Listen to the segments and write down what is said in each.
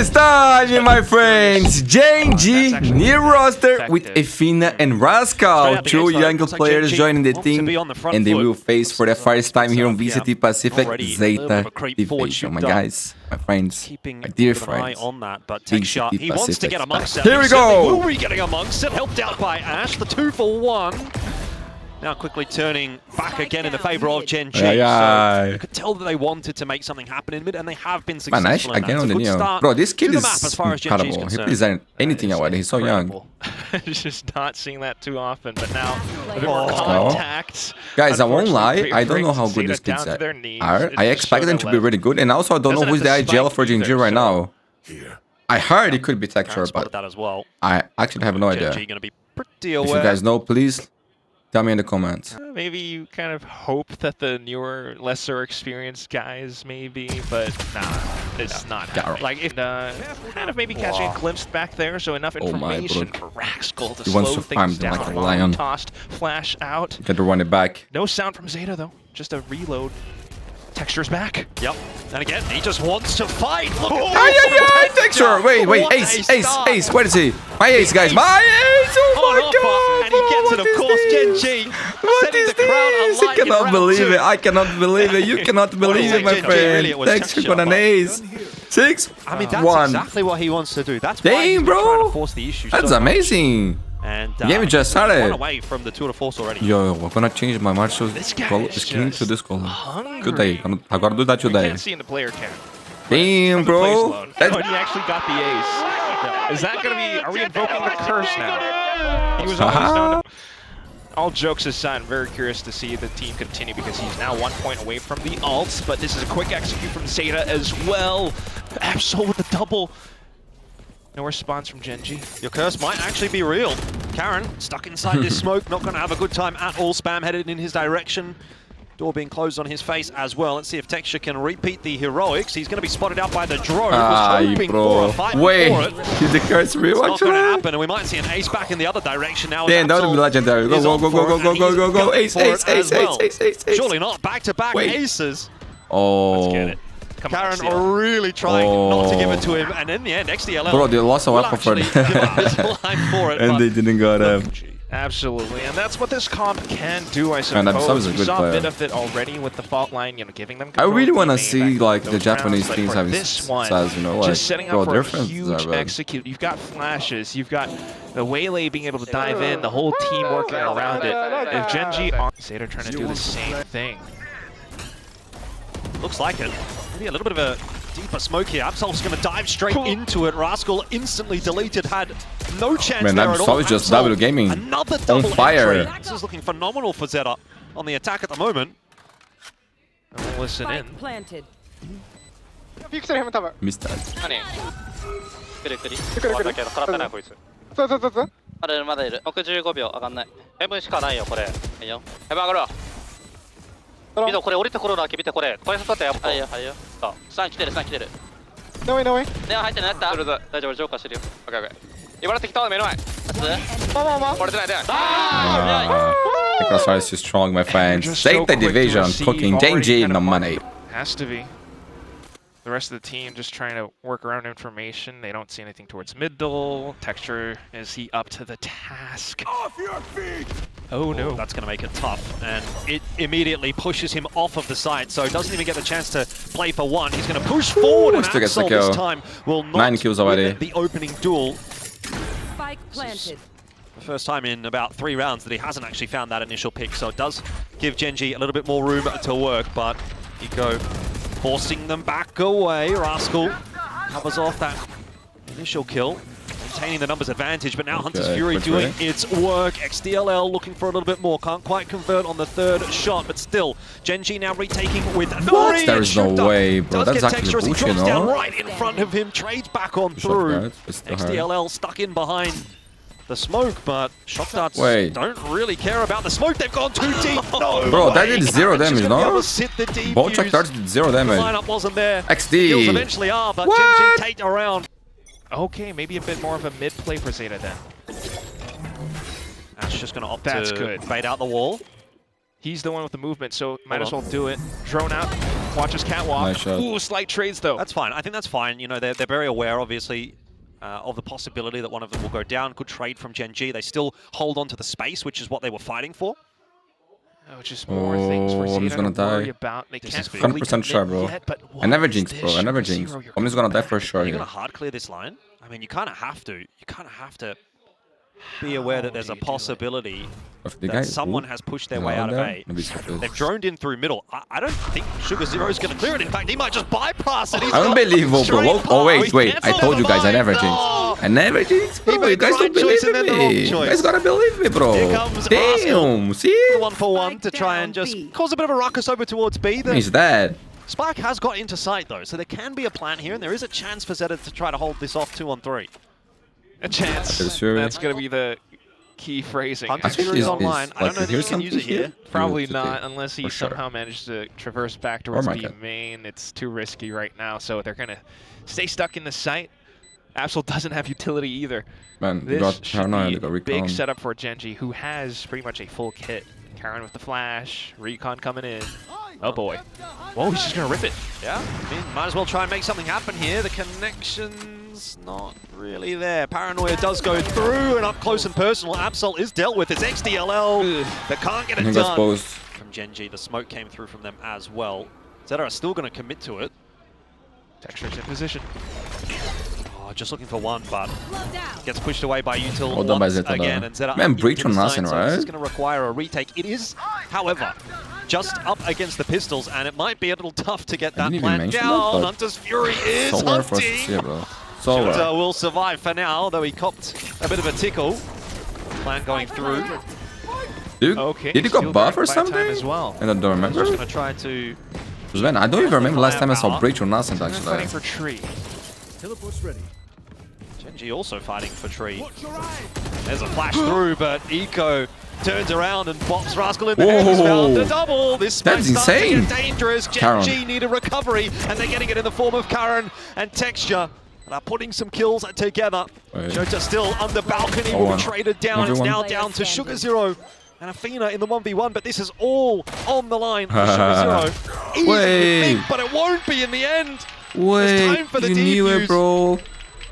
is time, my friends. Gen.G, new roster with Efina and Rascal, two younger players joining the team, and they will face for the first time here on VCT Pacific ZETA division. My guys, my friends, my dear friends, VCT Pacific. Here we go! Will be getting amongst it, helped out by Ash, the 2-for-1. Now quickly turning back again in the favor of Gen.G. So you could tell that they wanted to make something happen in mid, and they have been successful. Man, Ash again on the Neo. Bro, this kid is incredible. He plays anything already. He's so young. Just not seeing that too often, but now a bit more contact. Guys, I won't lie. I don't know how good these kids are. I expect them to be really good, and also I don't know who's the IGL for Gen.G right now. I heard it could be t3xture, but I actually have no idea. If you guys know, please tell me in the comments. Maybe you kind of hope that the newer, lesser experienced guys maybe, but nah, it's not happening. Like, if kind of maybe catching a glimpse back there, so enough information for Rascal to slow things down. Like a lion. Tossed flash out. Get to run it back. No sound from ZETA though, just a reload. t3xture's back. Yep. And again, he just wants to fight. Look at t3xture. Wait, Ace. Where is he? My Ace, guys. My Ace. Oh my god. And he gets it, of course. Gen.G. What is this? I cannot believe it. I cannot believe it. You cannot believe it, my friend. t3xture got an Ace. 6-1. I mean, that's exactly what he wants to do. That's why he's trying to force the issue. That's amazing. And the game just started. One away from the tour de force already. Yo, we're gonna change my Marshall skin to this color. Good day. Agora do that today. Can't see in the player cam. Damn, bro. Oh, he actually got the ace. Is that gonna be? Are we invoking the curse now? He was always known. All jokes aside, I'm very curious to see the team continue because he's now 1 point away from the ults. But this is a quick execute from ZETA as well. Absol with the double. No response from Gen.G. Your curse might actually be real. Karen, stuck inside this smoke, not going to have a good time at all. Spam headed in his direction. Door being closed on his face as well. Let's see if t3xture can repeat the heroics. He's going to be spotted out by the drone. Wait, is the curse real? It's not going to happen, and we might see an ace back in the other direction now. Damn, that would be legendary. Go. Ace. Surely not. Back-to-back aces. Oh. Let's get it. Karen are really trying not to give it to him, and in the end, XDLL. Bro, they lost a weapon for it. And they didn't got him. Absolutely, and that's what this comp can do, I suppose. We saw a bit of it already with the fault line, you know, giving them control. I really want to see like the Japanese teams having size, you know, like just setting up for a huge execute. You've got flashes, you've got the Waylay being able to dive in, the whole team working around it. If Gen.G are ZETA trying to do the same thing. Looks like it. Maybe a little bit of a deeper smoke here. Absol's going to dive straight into it. Rascal instantly deleted, had no chance there at all. Absol is just double gaming. Another double on fire. Entry. This is looking phenomenal for ZETA on the attack at the moment. And we'll listen in. Missed that. まだいるまだいる65秒上がんないヘブンしかないよこれいいよヘブン上がるわ見てこれ降りてころだけ見てこれこれ外ってやっぱはいよはいよスタン来てる入ってるなった大丈夫ジョーカーしてるよオッケーオッケー茨城来た目の前これ出ないCrossfire is too strong, my friends. ZETA division cooking Gen.G no money. Has to be. The rest of the team just trying to work around information. They don't see anything towards middle. t3xture, is he up to the task? Off your feet! Oh no. That's going to make it tough. And it immediately pushes him off of the site, so he doesn't even get the chance to play for one. He's going to push forward, and Absol this time will not 9 kills already. Win the opening duel. Spike planted. The first time in about 3 rounds that he hasn't actually found that initial pick, so it does give Gen.G a little bit more room to work, but you go forcing them back away. Rascal covers off that initial kill, maintaining the numbers advantage, but now Hunter's Fury doing its work. XDLL looking for a little bit more, can't quite convert on the 3rd shot, but still, Gen.G now retaking with 3. There's no way, bro. That's actually bullshit, bullshit, no? down right in front of him, trades back on through. XDLL stuck in behind the smoke, but shock darts don't really care about the smoke. They've gone too deep. No, bro, that did 0 damage, no? Both shock darts did 0 damage. The lineup wasn't there. XD. Kills eventually are, but Gen.G take around. Okay, maybe a bit more of a mid play for ZETA then. Ash just going to opt to bait out the wall. He's the one with the movement, so might as well do it. Drone out. Watches catwalk. Nice shot. Ooh, slight trades though. That's fine. I think that's fine. You know, they're very aware, obviously, of the possibility that one of them will go down. Good trade from Gen.G. They still hold on to the space, which is what they were fighting for. Oh, just more things for Omni's ZETA gonna to worry die. about. They can't 100% sure, bro. I never jinx, bro. I never jinx. Omni's gonna die for sure. You're gonna hard clear this line. I mean, you kind of have to. You kind of have to be aware that there's a possibility that someone has pushed their way out of A. They've droned in through middle. I don't think Sugar0 is going to clear it. In fact, he might just bypass it. Unbelievable, bro. Oh, wait. I told you guys I never jinx. I never jinx, bro. You guys don't believe me. You guys gotta believe me, bro. Damn, see? 1-for-1 to try and just cause a bit of a ruckus over towards B. He's dead. Spike has got into sight, though, so there can be a plan here, and there is a chance for ZETA to try to hold this off 2-on-3. A chance. That's going to be the key phrasing. Hunter's Fury is online. I don't know that you can use it here. Probably not, unless he somehow managed to traverse back towards B main. It's too risky right now, so they're going to stay stuck in the site. Absol doesn't have utility either. Man, this should be a big setup for Gen.G, who has pretty much a full kit. Karen with the flash, Recon coming in. Oh boy. Whoa, he's just going to rip it. Yeah, I mean, might as well try and make something happen here. The connection's not really there. Paranoia does go through, and up close and personal, Absol is dealt with. It's XDLL that can't get it done. From Gen.G, the smoke came through from them as well. ZETA are still going to commit to it. Texture's in position. Oh, just looking for one, but gets pushed away by Util Hold on by once ZETA, again. And ZETA man, breach on nothing, so right? This is going to require a retake. It is, however, just up against the pistols, and it might be a little tough to get that plant down. Hunter's Fury is hunting. Shooter will survive for now, though he copped a bit of a tickle. Plant going through. Dude, did he got buff or something? As well. And I don't remember. Just going to try to... Man, I don't even remember last time I saw breach or nothing, actually. Fighting for tree. Gen.G also fighting for tree. There's a flash through, but Eco turns around and bops Rascal in the head. He's found the double. This That's insane. Dangerous. Gen.G need a recovery, and they're getting it in the form of Karen and Texture. And are putting some kills together. Jota still under balcony, will be traded down. It's now down to Sugar0 and Athena in the 1v1, but this is all on the line for Sugar0. Easy to think, but it won't be in the end. Wait, you knew it, bro.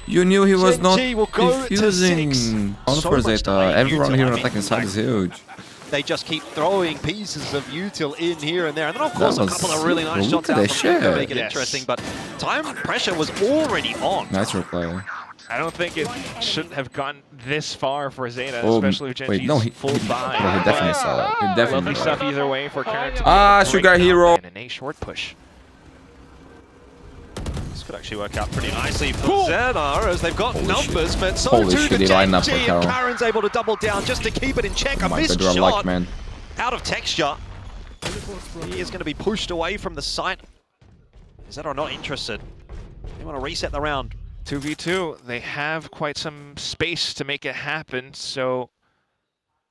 You knew he was not defusing. On for ZETA. Everyone here on attacking side is huge. They just keep throwing pieces of util in here and there. And then, of course, a couple of really nice shots out from Eco make it interesting. But time pressure was already on. Nice replay. I don't think it shouldn't have gone this far for ZETA, especially with Gen.G's full buy. No, he definitely saw it. He definitely saw it. Stuff either way for Karen to Sugar Hero. And an A short push. This could actually work out pretty nicely for ZETA as they've got numbers, but so Holy too shit, the he lined up Gen.G, for and Karen's able to double down just to keep it in check. A missed shot out of Texture. He is going to be pushed away from the site. ZETA are not interested. They want to reset the round. 2v2, they have quite some space to make it happen, so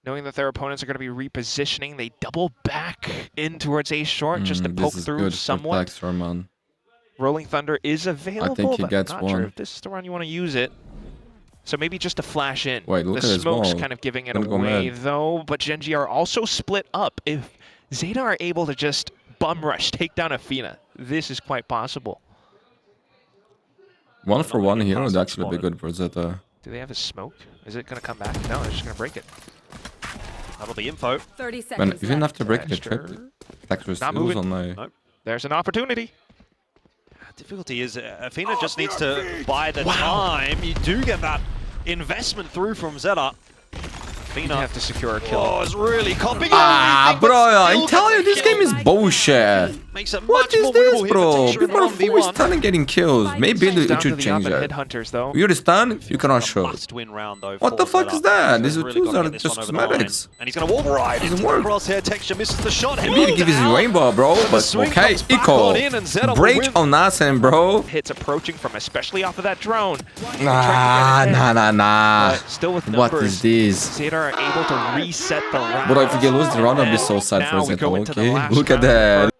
knowing that their opponents are going to be repositioning, they double back in towards A short just to poke through somewhat. Rolling Thunder is available, I think he gets not one. sure if this is the round you want to use it. So maybe just a flash in. Wait, look the at smoke's this kind of giving it away, though, but Gen.G are also split up. If ZETA are able to just bum rush, take down Athena, this is quite possible. 1-for-1 here would actually be good for ZETA. Do they have a smoke? Is it going to come back? No, they're just going to break it. That'll be info. 30 seconds. Man, you didn't have to break the trip. Texture's not moving. On my... Nope. There's an opportunity. Difficulty is Athena just needs to buy the time. You do get that investment through from ZETA. Athena have to secure a kill. Oh, it's really copying. Bro, I'm telling you, this game is bullshit. What is this, bro? People are fully stunned and getting kills. Maybe it should change that. Headhunters, though. You're stunned, you cannot show. Must-win round, though. What the fuck is that? These tools are just cosmetics. And he's gonna walk right into the crosshair. Texture misses the shot. Maybe he gives his rainbow, bro. But okay, Eco. Break on nothing, bro. Hits approaching from, especially off of that drone. Nah. Still with numbers. What is this? ZETA are able to reset the round. But if you lose the round, I'll be so sad for ZETA, okay? Look at that.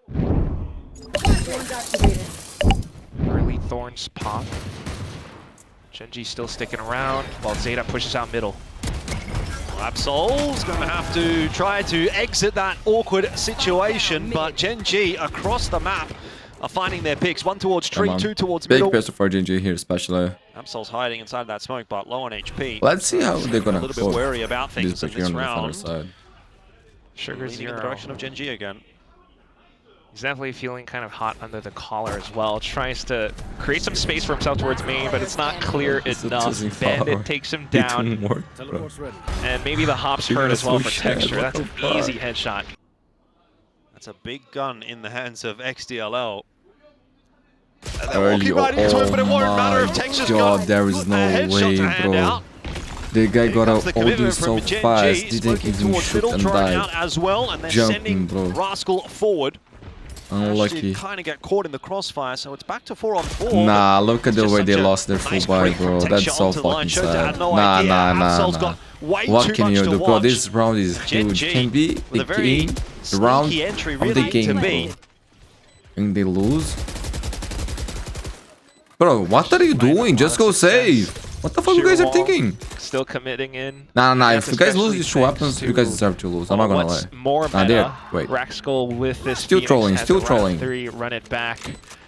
Early Thorns pop. Gen.G still sticking around while ZETA pushes out middle. Absol's going to have to try to exit that awkward situation, but Gen.G across the map are finding their picks. One towards tree, two towards big middle. pistol for GenG here, especially. Absol's hiding inside that smoke, but low on HP. Let's see how they're gonna. A little bit wary about things in this round. Sugar's in the direction of Gen.G again. He's definitely feeling kind of hot under the collar as well. Tries to create some space for himself towards main, but it's not clear enough. Bandit takes him down. And maybe the hops hurt as well for Texture. That's an easy headshot. That's a big gun in the hands of XDLL. Early, there is no way, bro. The guy got out all so fast, didn't even shoot and died. As well, and then Jumping, bro. Rascal forward. Unlucky. Kind of get caught in the crossfire, so it's back to 4-on-4. Nah, look at the way they lost their full buy, bro. That's so fucking sad. Nah. What can you do, bro? This round is huge. Can be the game, the round of the game, bro. And they lose. Bro, what are you doing? Just go save. What the fuck you guys are thinking? Still committing in. Nah. If you guys lose these two weapons, you guys deserve to lose. I'm not gonna lie. More meta. Wait. Raxkull with this. Still trolling. Three, run it back.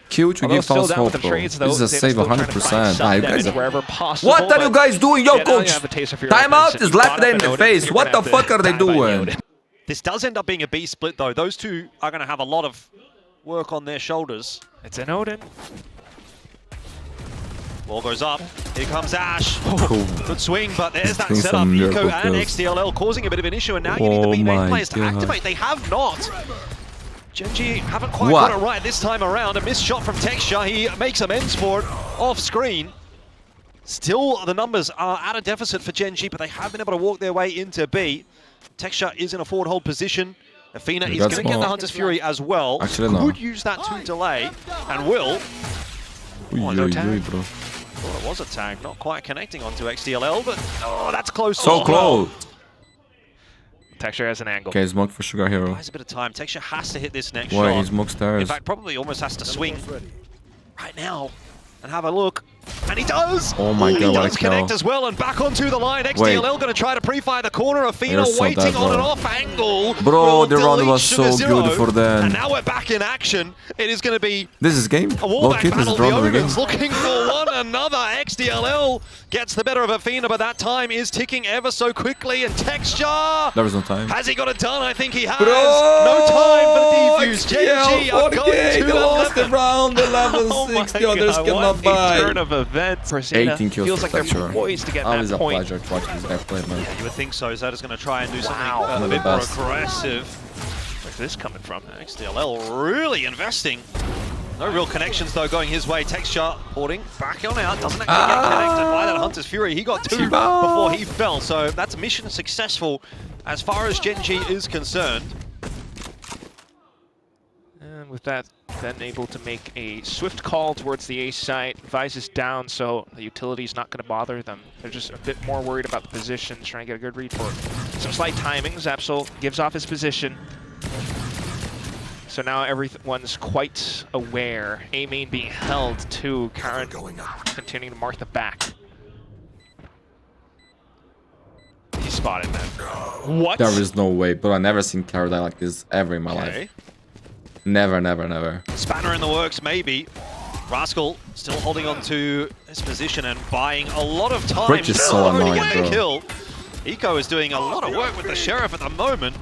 Q to give false hope, bro. This is a save 100%. Nah, you guys are... What are you guys doing, yo, coach? Timeout is left in the face. What the fuck are they doing? This does end up being a B split, though. Those two are gonna have a lot of work on their shoulders. It's an Odin. Ball goes up. Here comes Ash. Oh. Good swing, but there's that setup. Eco and XDLL causing a bit of an issue, and now you need the B main players to activate. They have not. Gen.G haven't quite got it right this time around. A missed shot from t3xture. He makes amends for it off screen. Still, the numbers are at a deficit for Gen.G, but they have been able to walk their way into B. t3xture is in a forward hold position. Athena is going to get the Hunter's Fury as well. Actually, no. Could use that to delay, and will. No tag. Bro. Thought it was a tag, not quite connecting onto XDLL, but oh, that's close. So close. t3xture has an angle. Okay, smoke for Sugar Hero. Buys a bit of time. t3xture has to hit this next Why, shot. he smokes stairs. In fact, probably almost has to swing right now and have a look. And he does! Oh my god, he what does a kill. connect as well and back onto the line. XDLL going to try to pre-fire the corner. Athena waiting on an off angle. Bro, the round was so good for them. And now we're back in action. It is going to be this is game. a wallback battle. The Omens looking for one another. XDLL gets the better of Athena, but that time is ticking ever so quickly. And t3xture, there was no time. Has he got it done? I think he has. Bro, no time for the defuse. Gen.G are going to lost the round 11-6. The others cannot buy. Turn of events. 18 kills feels like they're t3xture. poised to get Always that a point. pleasure to watch this guy play, man. Yeah, you would think so. Zeta's going to try and do something Wow. a bit more aggressive. Where's this coming from? XDLL really investing. No real connections though going his way. t3xture porting back on out. Doesn't actually get connected by that Hunter's Fury. He got two before he fell. So that's mission successful as far as Gen.G is concerned. And with that, then able to make a swift call towards the A site. Vise is down, so the utility's not going to bother them. They're just a bit more worried about the positions, trying to get a good read for it. Some slight timing. Zapsol gives off his position. So now everyone's quite aware. A main being held to Karen continuing to mark the back. He spotted them. What? There is no way, but I've never seen Karen die like this ever in my life. Never. Spanner in the works, maybe. Rascal still holding on to his position and buying a lot of time. Bridge is so annoying, bro. Kill. Eco is doing a lot of work with the Sheriff at the moment.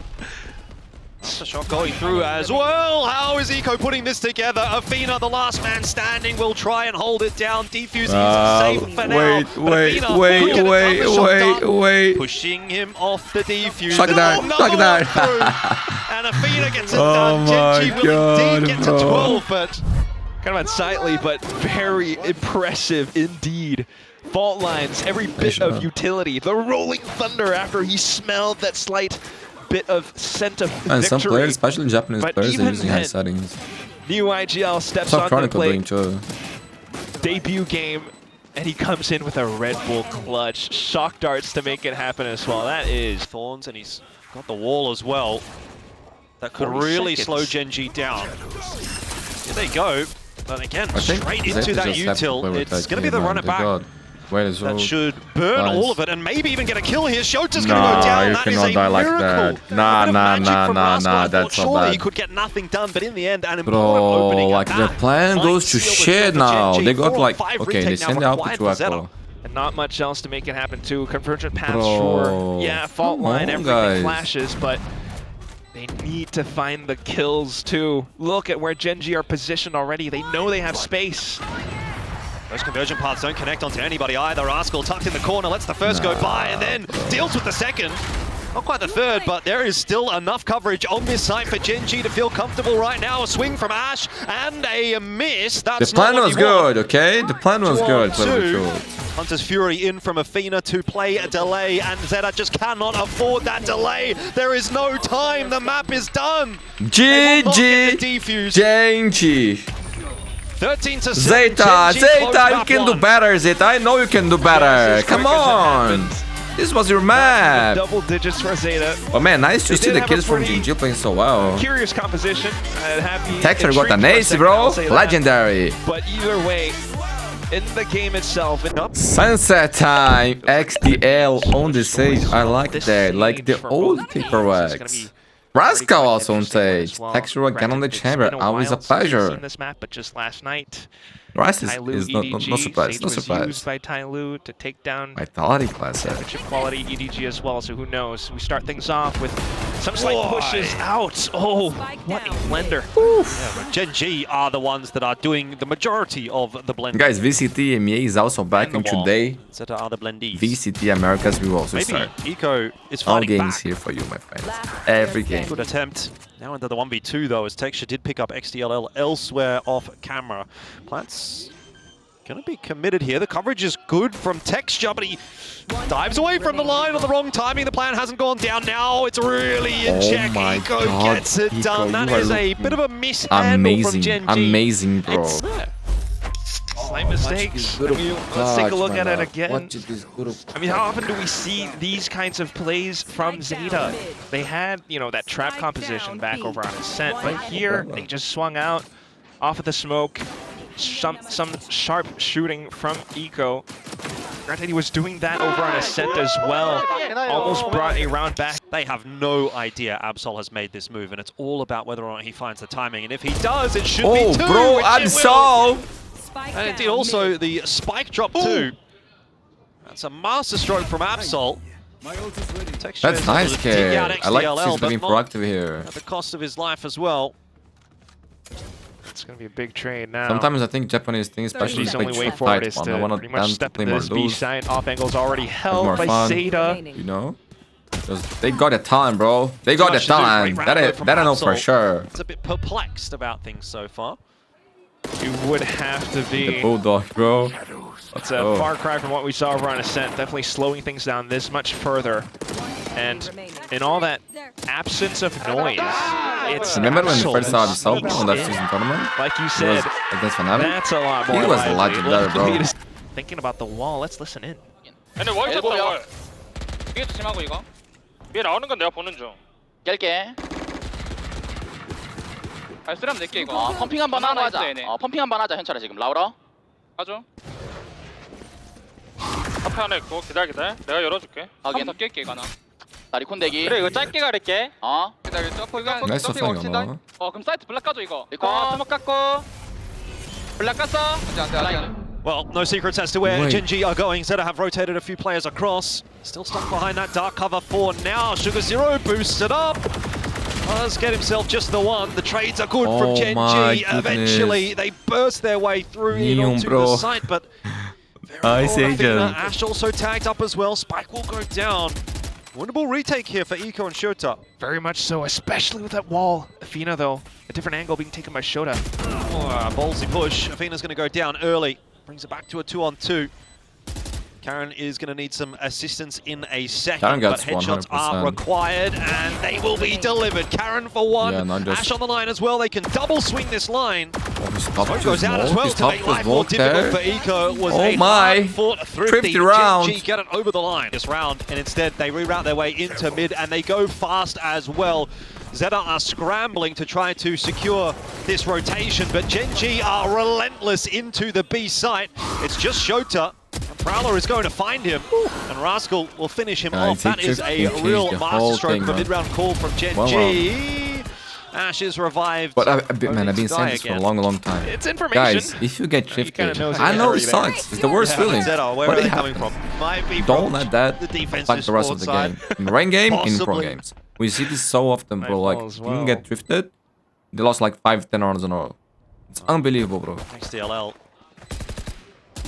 That's a shot going through as well. How is Eco putting this together? Athena, the last man standing, will try and hold it down. Defuse is safe for now. Wait. Pushing him off the defuse. Suck that. And Athena gets it done. Gen.G will indeed get to 12, but kind of unsightly, but very impressive indeed. Fault lines, every bit of utility. The rolling thunder after he smelled that slight bit of scent of victory. And some players, especially Japanese players, are using high settings. New IGL steps on the plate. Too. Debut game, and he comes in with a Red Bull clutch. Shock darts to make it happen as well. That is Thorns, and he's got the wall as well. That could really slow Gen.G down. Here they go. But again, straight into that util. It's going to be the run it back That should burn all of it and maybe even get a kill here. Shota's going to Nah, go down. you That is cannot a die like miracle. that. Nah, I that's so surely bad. he could get nothing done, but in the end, an important Bro, opening. like the plan goes to shit now. They got like, okay, they send out to Echo. And not much else to make it happen too. Convergent paths, Bro, sure. Yeah, fault line, everything guys. flashes, but they need to find the kills too. Look at where Gen.G are positioned already. They know they have space. Those conversion paths don't connect onto anybody either. Rascal tucked in the corner, lets the first go by, and then deals with the second. Not quite the third, but there is still enough coverage on this site for Gen.G to feel comfortable right now. A swing from Ash and a miss. That's The plan not what was you want. good, okay? The plan was good. Hunter's Fury in from Athena to play a delay, and ZETA just cannot afford that delay. There is no time. The map is done. GG. Gen.G. 13 to 7. ZETA, Gen.G ZETA, closed you map can do one. better, ZETA. I know you can do better. Come on. This was your map. Double digits for ZETA. Oh man, nice to They see did the have kids a from pretty Gen.G playing so well. Curious composition. Happy. t3xture got an intrigued for a ace, second, bro. I'll say that. Legendary. But either way, in the game itself, Sunset time. XDL on the stage. I like that. Like the old Peripherals. Rascal also on stage. t3xture again on the chamber. Always a pleasure. Seen this map, but just last night, Rice Tyloo is EDG, no surprise. Sage No was surprise. used by Tyloo to take down Vitality classic. championship quality EDG as well, so who knows? We start things off with some slight pushes out. Oh, what a blender. Yeah, Gen.G are the ones that are doing the majority of the blend. Guys, VCT and Meow is also back in today. ZETA are the blendies. VCT Americas will also Maybe start. Eco is All fighting games back. here for you, my friends. Every game. Good attempt. Now into the 1v2 though, as t3xture did pick up XDLL elsewhere off camera. Plant's gonna be committed here. The coverage is good from t3xture, but he dives away from the line on the wrong timing. The plan hasn't gone down now. It's really in check. my Eco God, gets it Eco, done. That you are is a looking bit of a mishandle from Gen.G. Amazing, bro. Slight mistakes. I mean, let's take a look at it again. I mean, how often do we see these kinds of plays from ZETA? They had, you know, that trap composition back over on Ascent, but here they just swung out off of the smoke. Some sharp shooting from Eco. Granted, he was doing that over on Ascent as well. Almost brought a round back. They have no idea Absol has made this move, and it's all about whether or not he finds the timing. And if he does, it should be two. bro, which it will. Absol! And indeed, also the spike drop too. That's a master stroke from Absol. That's nice, kid. I like he's being proactive here. At the cost of his life as well. It's going to be a big trade now. Sometimes I think Japanese things, especially His only way like forward tight is one. I to want pretty much them to step play into more this B loose, side. Off angle's already held more by fun. ZETA. you know? Because they got a talent, bro. They got a much to do. talent. Great That round I know from for Absol. sure. It's a bit perplexed about things so far. You would have to The be. Bulldog, bro. It's a far cry from what we saw over on Ascent. Definitely slowing things down this much further. And in all that absence of noise, it's Remember when we Absol first saw that himself sneaks on that in. season tournament? Like you He said, was against Fnatic. that's a lot more He was lively. legendary, bro. Thinking about the wall, let's listen in. 근데 월 쳤다 일곱이야. 월 위에 조심하고 이거 위에 나오는 건 내가 보는 중 깰게. 발소리하면 낼게 이거 펌핑 한번 하나 하자. 있어, 얘네. 펌핑 한번 하자 현철아 지금. 라우라. 가줘 앞에 하나 있고 기다려 내가 열어줄게 확인. 한번 더 깰게 이거 하나 나 리콘 대기. 그래 이거 짧게 가릴게 기다려 점프 나이스 점핑 쌍이 옵시다 하나. 그럼 사이트 블락 까줘 이거 리콘. 스모크 깎고 블락 깠어 안돼 Well, no secrets as to where Wait. Gen.G are going. ZETA have rotated a few players across. Still stuck behind that dark cover for now. Sugar Zero boosted up. Does get himself just the one. The trades are good from Oh Gen.G. my goodness. Eventually, they burst their way through in Neon, onto bro. the site, but Ice Athena, Agent. Ash also tagged up as well. Spike will go down. Winnable retake here for Eco and Shota. Very much so, especially with that wall. Athena, though, a different angle being taken by Shota. Oh, ballsy push. Athena's going to go down early. Brings it back to a 2-on-2. Karen is going to need some assistance in a second, Karen but gets headshots 100%. are required, and they will be delivered. Karen for one, Yeah, not just- Ash on the line as well. They can double swing this line. Oh, his top Smoke was goes out as well his to top make was life more difficult for there. Eco. It was Oh a my. hard-fought, thrifty Thrifty round. Gen.G get it over the line this round, and instead they reroute their way into mid, and they go fast as well. ZETA are scrambling to try to secure this rotation, but Gen.G are relentless into the B site. It's just Shota. Prowler is going to find him, and Rascal will finish him off. He That is a real masterstroke of a mid-round call from Gen.G. Ash is revived. But I've been saying this for a long time. It's information. Guys, if you get shifted, I know it sucks. It's the worst feeling. ZETA, where But are they it coming happens. from? Might be Don't from let that the defensive like the rest of the side. game. In the rain game, in pro Possibly. games. We see this so often, bro. Like, as you well. can get drifted. They lost like 5-10 rounds in a row. It's unbelievable, bro. XDLL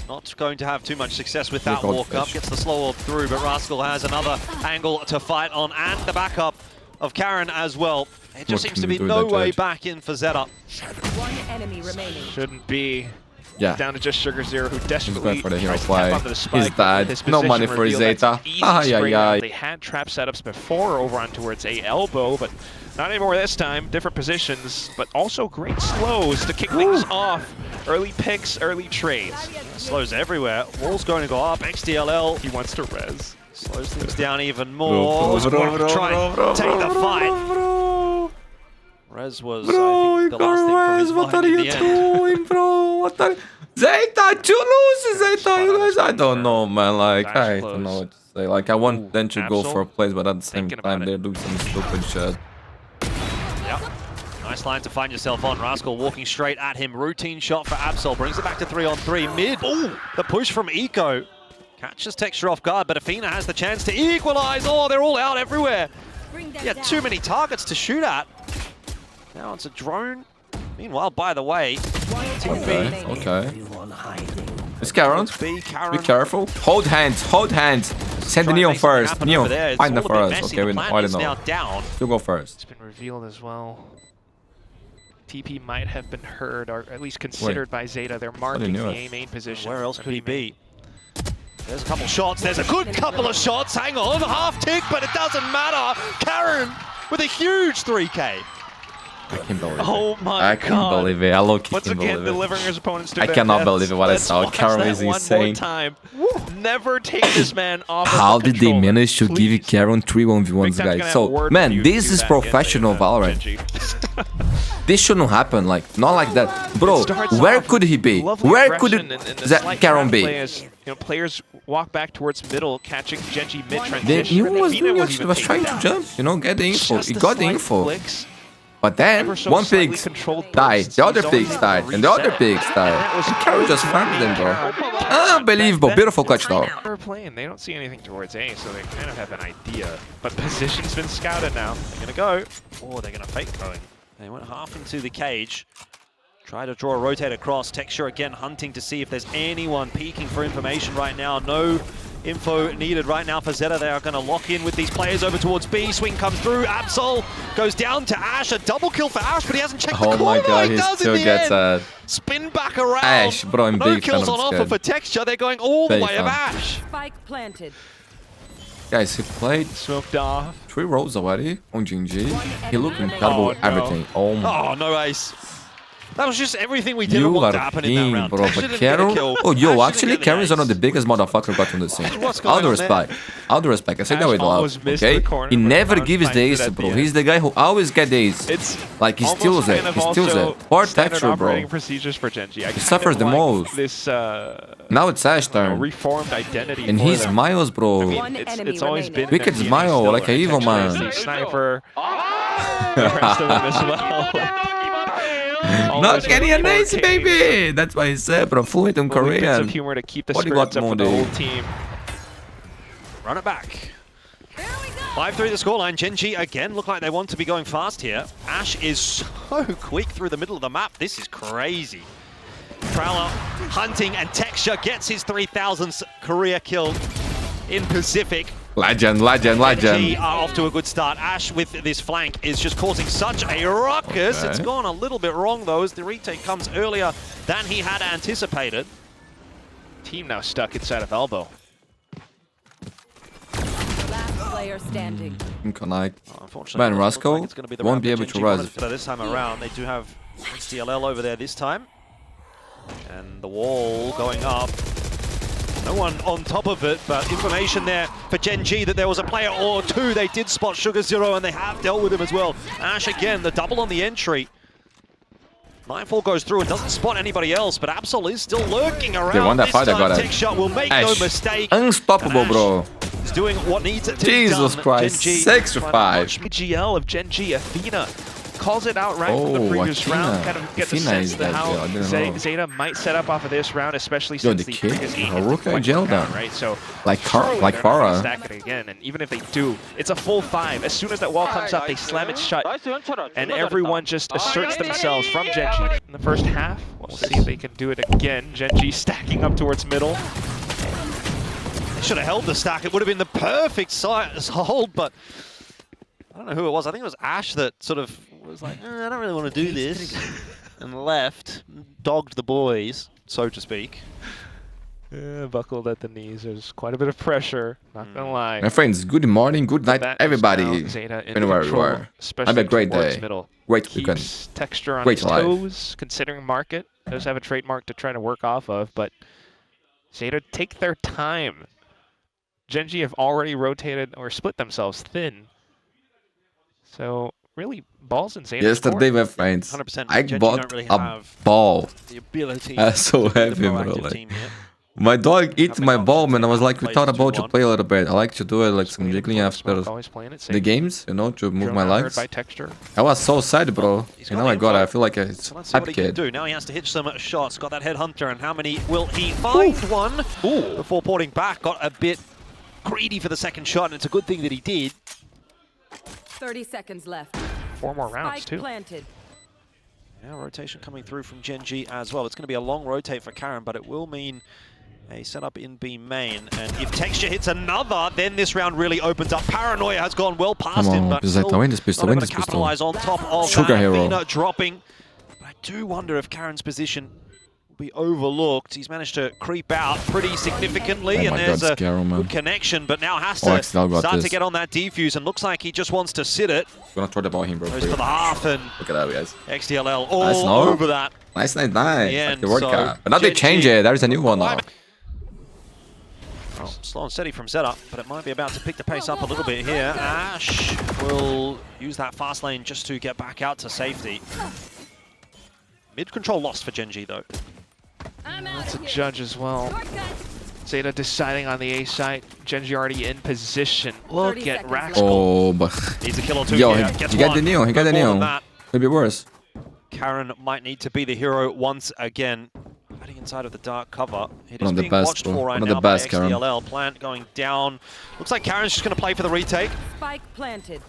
not going to have too much success with that Good walk up. fish. Gets the slow orb through, but Rascal has another angle to fight on, and the backup of Karen as well. It just What seems to can be we do no with that way judge? back in for ZETA. One enemy remaining. Shouldn't be. Yeah. Down to just Sugar Zero, who He's desperately going for the hero tries to play. tap onto the spike. He's dead. His No position money for his reveal, that's ZETA. easy Ay, spray ay, down. ay. They had trap setups before over on towards A elbow, but not anymore this time. Different positions, but also great slows to kick things off. Early picks, early trades. Slows everywhere. Wall's going to go up. XDLL He wants to res. slows things down even more. Try and take the fight. Rez was, I think, the last thing from his what mind are in you the end. doing, bro? What are ZETA, you lose, ZETA, you guys. I don't know, man. Like, I don't know what to say. Like, I want them to go for a place, but at the same Thinking time, about they're doing some stupid shit. Yep. Nice line to find yourself on. Rascal walking straight at him. Routine shot for Absol. Brings it back to 3-on-3. Mid. Ooh, the push from Eco. Catches Texture off guard, but Athena has the chance to equalize. Oh, they're all out everywhere. Yeah, too many targets to shoot at. Now it's a drone. Meanwhile, by the way, Okay, okay. It's Karen. B, Karen. Be careful. Hold hands, hold hands. Send the Try and Neon make something first. happen Neon, over there. It's find all them a bit first. messy. Okay, The we plan I don't is now know. down. You go first. It's been revealed as well. TP might have been heard, or at least considered by ZETA. They're marking knew the it. A main position. Where else The could he B main. be? There's a couple shots. There's a good couple of shots. Hang on, half tick, but it doesn't matter. Karen with a huge 3K. I can't believe it. Oh my I can't god. believe it. I low-key Once can't again, believe it. delivering his opponents to I their cannot deaths. believe it what I Let's saw. watch Karen that is one more insane. time. Never take this man off of How the did they controller, manage to give please. Karen 3 1v1s, Big Sam's gonna guys? have a So, word with man, you this to is do that professional against, Valorant. Gen.G. This shouldn't happen, like, not like that. Bro, Starts where off could he be? lovely Where could aggression and the that slight Karen trap be? play as, players walk back towards middle, catching Gen.G Then mid-transition. he was Athena doing was actually even was trying taken to down. jump, get the info. Just He the got the slight info. flicks. But then, Ever so one slightly pig controlled died, bursts. the other He's always pigs able died, to and the other reset. pigs died. That was And Karen just farmed them, bro. Unbelievable, beautiful clutch though. They're playing. They don't see anything towards A, so they kind of have an idea. But position's been scouted now. They're gonna go. Oh, they're going to fake going. They went half into the cage. Try to draw a rotate across. Texture again hunting to see if there's anyone peeking for information right now. No info needed right now for ZETA. They are going to lock in with these players over towards B. Swing comes through. Absol goes down to Ash. A double kill for Ash, but he hasn't checked the Oh corner. my god, he he does still in the gets end. a Spin back around. Ash, bro, I'm no big fan kills of on this offer guy. for Texture. They're going all the Big way of fan. Ash. Spike planted. Guys, he played Smoked off. 3 roles already on GenG. He looked incredible Oh, with no. everything. Oh my. Oh, no ace. That was just everything we didn't You want are to happen in that king, round. bro. Texture But didn't get a Karen, kill. oh, Ash yo, didn't actually, get the Karen is one of the ace. biggest motherfuckers got from the scene. What's going All the on respect, all the respect. I say that Ash with love, almost missed okay? the corner, He but never found- gives the finds it ace, at bro. the He's end. the guy who always gets the ace. It's Like, he almost steals kind it. of He steals also it. Poor standard Texture, bro. operating procedures for Gen.G. I kind suffers of the like most. This Now it's Ash turn. reformed identity. And for he them. smiles, bro. I mean, One enemy it's always remaining. been Wicked their DNA smile, still, like and an evil Texture man. is the sniper. The rest of them as well. Not getting an ace, baby! That's why he said, bro. Fluent in Bits of Korean. humor to keep the What do you spirits got, up for the Mundi? whole team. Run it back. 5-3 the scoreline. Gen.G again look like they want to be going fast here. Ash is so quick through the middle of the map. This is crazy. Prowler hunting, and Texture gets his 3000th career kill in Pacific. Legend, legend, Gen.G legend. are off to a good start. Ash with this flank is just causing such a ruckus. Okay. It's gone a little bit wrong though, as the retake comes earlier than he had anticipated. Team now stuck inside of elbow. Last player standing. Connect. Unfortunately, Man, it doesn't look Rascal like it's gonna be the won't round be that able to Gen.G rise. wanted for this time around. They do have XDLL over there this time. And the wall going up. No one on top of it, but information there for Gen.G that there was a player or two. They did spot Sugar Zero, and they have dealt with him as well. Ash again, the double on the entry. Nightfall goes through and doesn't spot anybody else, but Absol is still lurking around. They won that this fight, I time, got it. t3xture will make no mistake. Unstoppable, bro. He's doing what needs to be Jesus done. Christ, Gen.G 6 for 5. GL of Gen.G, Athena calls it out right from the previous Athena. round. Kind of get the Athena sense is that that how girl, I didn't know. ZETA might set up off of this round, especially Yo, since the the kid, previous game Haruka quite jail down, down. right? So Like surely like they're not gonna Farah. stack it again, and even if they do, it's a full 5. As soon as that wall comes up, they slam it shut, and everyone just asserts themselves from Gen.G. In the first half, we'll see if they can do it again. Gen.G stacking up towards middle. They should have held the stack. It would have been the perfect size hold, but I don't know who it was. I think it was Ash that sort of was like, I don't really want to do this, and left, dogged the boys, so to speak. Buckled at the knees. There's quite a bit of pressure, not gonna lie. My friends, good morning, good night, That is everybody. now ZETA in Anywhere you control, are. especially Have a great towards day. Middle. Great weekend. Keeps t3xture on Great his life. toes, considering market. Does have a trademark to try to work off of, but ZETA take their time. Gen.G have already rotated or split themselves thin. So really, balls in ZETA's Yesterday, court. my friends, 100%. I Gen.G bought don't really a have ball. the ability That's so to be the heavy, bro. proactive Like, team here. my dog eats my ball, man. I was like, we Plays thought about to 2-1. play a little bit. I like to do it, like some Waiting jiggling for the after smoke, always playing it safe. the games, you know, to move Drone my not heard legs. by t3xture. I was so sad, bro. He's You got know, I the got it. info. I feel like a So let's see what happy he can kid. do. Now he has to hit some shots. Got that headhunter, and how many will he find? One before porting back. Got a bit greedy for the second shot, and it's a good thing that he did. 30 seconds left. 4 more rounds, Spike too. planted. Now rotation coming through from Gen.G as well. It's going to be a long rotate for Karen, but it will mean a setup in B main. And if t3xture hits another, then this round really opens up. Paranoia has gone well past Come him, on, but Zeta, still win this pistol, not win able this to pistol. capitalize on top of Sugar that. hero. Athena dropping. But I do wonder if Karen's position will be overlooked. He's managed to creep out pretty significantly, Oh and my there's God, a Scaro, man. good connection, but now has Oh, to XL got start to this. get on that defuse, and looks like he just wants to sit it. Gonna throw the ball him, bro. Goes for the half, and Look at that, guys. XTLL all Nice, no? over that. Nice. the Like end, the workout. so But now they Gen.G change it. There's a new one now. Well, slow and steady from ZETA, but it might be about to pick the pace up a little bit here. Ash will use that fast lane just to get back out to safety. Mid control lost for Gen.G though. That's a judge as well. ZETA deciding on the A site. Gen.G already in position. Look 30 at seconds Raxel. Oh, but Needs a kill or two yo, here. he Gets got one. the neo. He got the No more neo. than that. Maybe worse. Karen might need to be the hero once again. Hiding inside of the dark cover. It One is of the being best, watched bro. for right One of the now best, by Karen. XTLL. Plant going down. Looks like Karen's just going to play for the retake. Spike planted.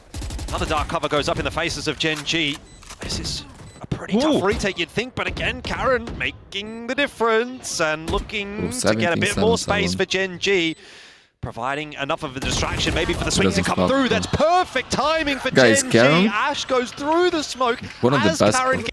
Another dark cover goes up in the faces of Gen.G. This is a pretty tough retake, you'd think, but again, Karen making the difference and looking to get a bit more space for Gen.G. Providing enough of a distraction, maybe for the swings to Doesn't come stop, through. bro. That's perfect timing for Guys, Gen.G. Karen? Ash goes through the smoke One of the as best, Karen. bro.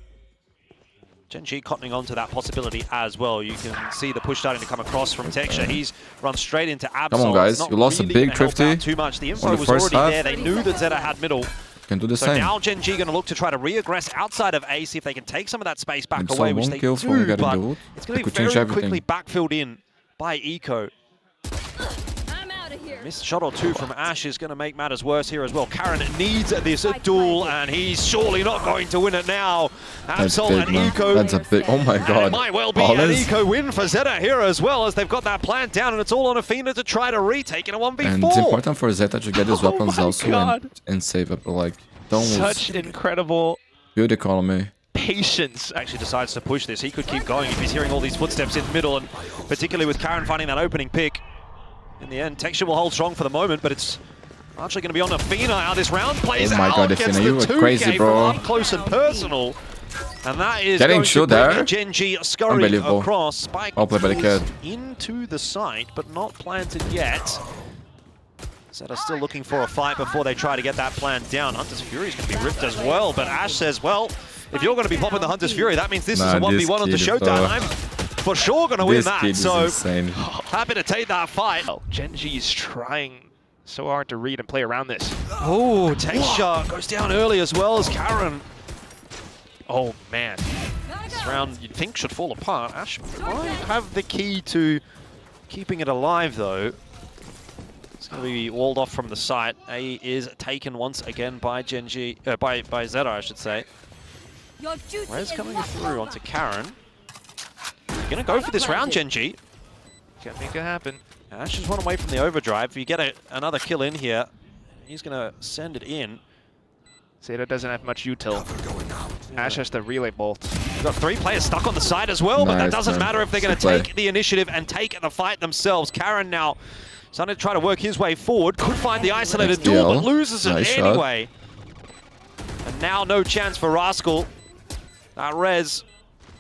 Gen.G cottoning onto that possibility as well. You can see the push starting to come across from t3xture. He's run straight into Absol. Come on, guys. It's not You lost a really big gonna help Thrifty out too much. The info on the was first already half. there. They knew that ZETA had middle. Can do the So same. now Gen.G going to look to try to re-aggress outside of A, see if they can take some of that space back And so away, which one they kill for we do, gotta but do it. it's going That to be could change very everything. quickly backfilled in by Eco. I'm out of here. Missed shot or two from Ash is going to make matters worse here as well. Karen needs this duel, and he's surely not going to win it now. That's Absol big, and man. Eco. That's a big. Oh my And it God. might well be All an this. Eco win for ZETA here as well, as they've got that plan down, and it's all on Athena to try to retake in a 1v4. And it's important for ZETA to get his Oh weapons my also God. and save up. Like, don't Such incredible build economy. patience. Actually decides to push this. He could keep going if he's hearing all these footsteps in the middle, and particularly with Karen finding that opening pick. In the end, t3xture will hold strong for the moment, but it's actually going to be on Athena how this round plays Oh my out. God, Gets Athena, the you were 2K crazy, bro. from up close and personal. And that is Getting going to shoot bring there. Gen.G scurrying Unbelievable. across. Spike Well played by the is kid. into the site, but not planted yet. ZETA still looking for a fight before they try to get that plan down. Hunter's Fury is going to be ripped as well, but Ash says, well, if you're going to be popping the Hunter's Fury, that means this is a 1v1 on the kid, Showtime. I'm for sure going to win This that, kid is so insane. happy to take that fight. Gen.G is trying so hard to read and play around this. Oh, t3xture goes down early as well as Karen. Oh, man. This round you'd think should fall apart. Ash might have the key to keeping it alive though. It's going to be walled off from the site. A is taken once again by Gen.G, by ZETA, I should say. Your duty Where's is coming not through over. onto Karen. Gonna go for this round, Gen.G. Can't make it happen. Ash just one away from the overdrive. If you get another kill in here, he's gonna send it in. ZETA doesn't have much util. Ash has the relay bolt. We've got 3 players stuck on the side as well, but that doesn't matter if they're going to take the initiative and take the fight themselves. Karen now starting to try to work his way forward. Could find the isolated duel, but loses it anyway. And now no chance for Rascal. That res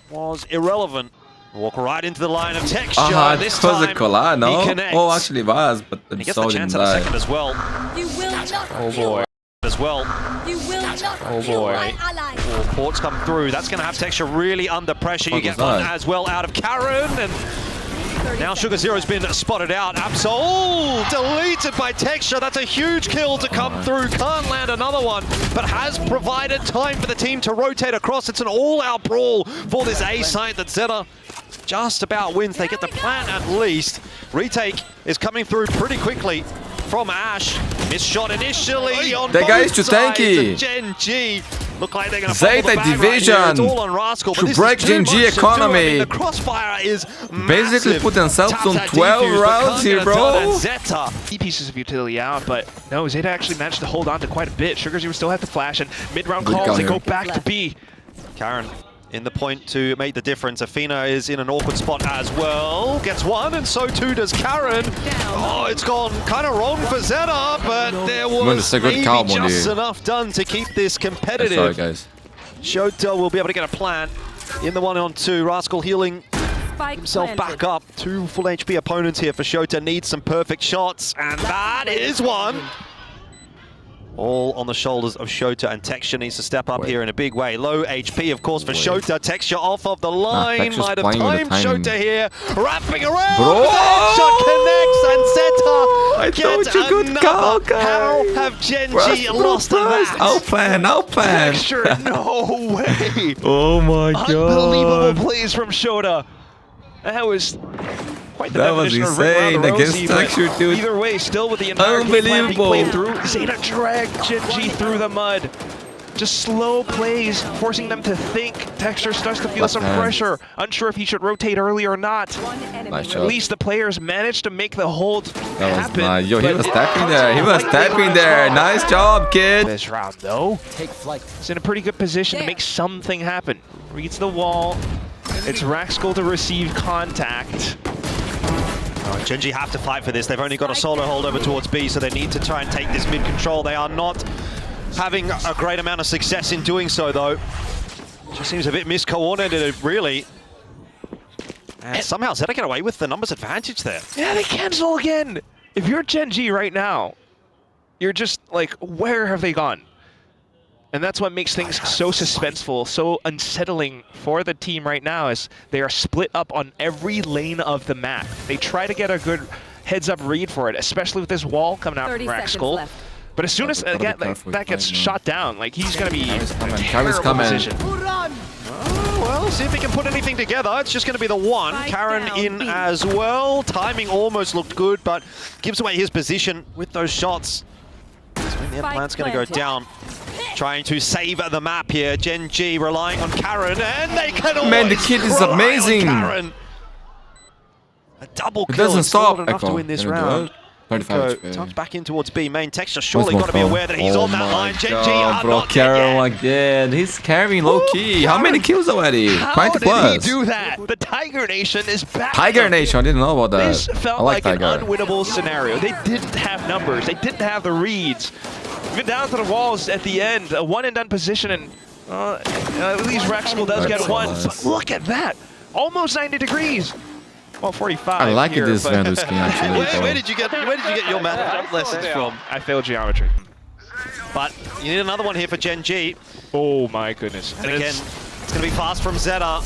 was irrelevant. Walk right into the line of t3xture. This time he connects. Oh, actually was, but And the he gets the soul chance didn't at a die. second as well. You will not Oh kill boy. As well. You will not Oh kill boy. my ally. Ports come through. That's going to have t3xture really under pressure. You What get was one that? as well out of Karen. And now Sugar Zero's been spotted out. Absol deleted by t3xture. That's a huge kill to come through. Can't land another one, but has provided time for the team to rotate across. It's an all-out brawl for this A site that ZETA just about wins. They get the plant at least. Retake is coming through pretty quickly from Ash. Missed shot initially on That guy is both too tanky. sides of Gen.G. Look like they're going to ZETA the bag division right here. It's all on Rascal, but to this break is too Gen.G much to do. economy. I mean, the crossfire is Basically massive. put themselves Taps on that 12 defuse, but rounds can't here, get it done, bro. and ZETA. Key pieces of utility out, but no, ZETA actually managed to hold on to quite a bit. Sugar Zero still had the flash, and mid-round Good calls, they counter. go back to B. Karen in the point to make the difference. Athena is in an awkward spot as well. Gets one, and so too does Karen. Oh, it's gone kind of wrong for ZETA, but there was a good maybe call, Mundi. just enough done to keep this competitive. Sorry, guys. Shota will be able to get a plant in the 1-on-2. Rascal healing Spike himself planted. back up. 2 full HP opponents here for Shota. Needs some perfect shots, and that is one. All on the shoulders of Shota, and t3xture needs to step up here in a big way. Low HP, of course, for Shota. t3xture off of the line. t3xture's Might have playing with the timed timing. Shota here. Wrapping around. Bro! t3xture connects, and ZETA I told gets you, good another. call, guys. How have Gen.G lost that? I'll plan. t3xture, no way! Oh my god. Unbelievable plays from Shota. That was quite the That was definition of Rick insane around the against rosy, but t3xture, dude. Either way, still with the entire game plan being Unbelievable. played through, ZETA dragged Gen.G through the mud. Just slow plays, forcing them to think. t3xture starts to feel some Left hand. pressure, unsure if he should rotate early or not. One enemy Nice At shot. least the players managed to make the hold That was happen. nice. Yo, he but was it tapping comes there. He was lightly tapping as there. well. Nice job, kid. This round, though, it's in a pretty good position to make something happen. Reads the wall. It's Rascal to receive contact. Gen.G have to fight for this. They've only got a solo hold over towards B, so they need to try and take this mid control. They are not having a great amount of success in doing so, though. Just seems a bit miscoordinated, really. And somehow ZETA get away with the numbers advantage there. Yeah, they cancel again. If you're Gen.G right now, you're just like, where have they gone? And that's what makes things so suspenseful, so unsettling for the team right now, is they are split up on every lane of the map. They try to get a good heads-up read for it, especially with this wall coming out 30 from seconds Rascal. left. But as soon as Gotta be again, careful that gets playing, shot down, like he's gonna be in a Carry's terrible coming. position. Oh, well, see if he can put anything together. It's just going to be the one. Spike Karen down, in B. as well. Timing almost looked good, but gives away his position with those shots. So in the end, Spike plant's going to go planted. down. Trying to save the map here. Gen.G relying on Karen, and they can always Man, the kid is rely on amazing. Karen. A double It kill. doesn't It's still stop. not enough to Echo. win this Gonna do round. it. 35 Echo HP. turns back in towards B. Main t3xture surely Where's got to be Mousepad? aware that he's on that line. Gen.G are bro, not there Carol yet. again. He's carrying low key. How many kills already? How 20 did plus. he do that? The Tiger Nation is back. Tiger Nation. I didn't know about that. This felt I like like Tiger. an unwinnable scenario. They didn't have numbers. They didn't have the reads. Even down to the walls at the end, a one-and-done position, and at least Rascal does That's get one. nice. But look at that. Almost 90 degrees. Well, 45 I like here, this but Vandal skin actually. Where did you get your math lessons from? I failed geometry. But you need another one here for Gen.G. Oh my goodness. And again, it's going to be fast from ZETA.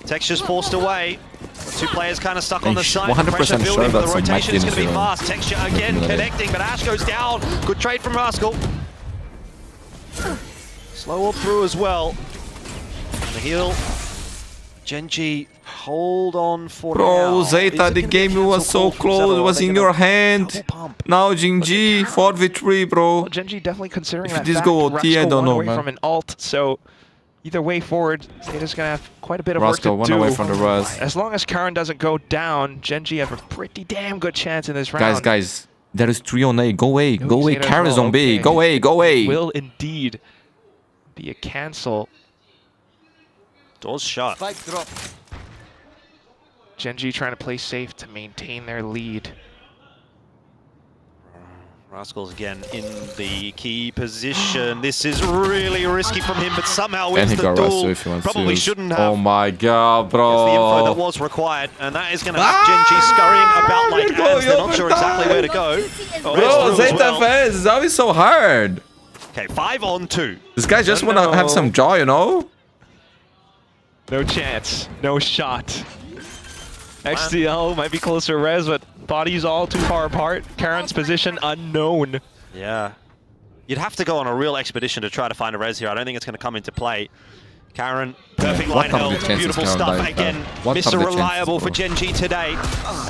t3xture's forced away. 2 players kind of stuck on the side. 100% Pressure building, sure but the that's a rotation is Mac going to be Games fast. t3xture again connecting, but Ash goes down. Good trade from Rascal. Slow all through as well. And the heal. Gen.G hold on for now. Bro, Is ZETA, it the gonna be a game was cancel call so from close. ZETA, It or was are they in gonna your hand. double pump? Now Gen.G 4v3, bro. Gen.G definitely considering If that this fact. go OT, I Rascal don't won know, away man. from an alt, so Either way forward, ZETA's gonna have quite a bit of work to Roscoe, do. one away from the Rus. As long as Karen doesn't go down, Gen.G have a pretty damn good chance in this round. Guys, there is 3 on A. Go away, go away. ZETA as Karen's well. on B. Okay. Go away, go away. Will indeed be a cancel. Doors shut. Gen.G trying to play safe to maintain their lead. Rascals again in the key position. This is really risky from him, but somehow wins And he the got Rus, duel. so if he wants Probably to. shouldn't have. Oh my god, It's the info that bro. was required, and that is going to have Gen.G scurrying about like ants. They're not sure exactly where to go. Bro, ZETA fans is always so hard. Okay, 5 on 2. This guy just want to have some joy, you know? No chance. No shot. XDL might be closer res, but bodies all too far apart. Karen's position unknown. Yeah. You'd have to go on a real expedition to try to find a res here. I don't think it's going to come into play. Karen, perfect line What are the held, chances beautiful Karen stuff. dies Again, there? What are Mr. the chances, Reliable for bro? Gen.G today.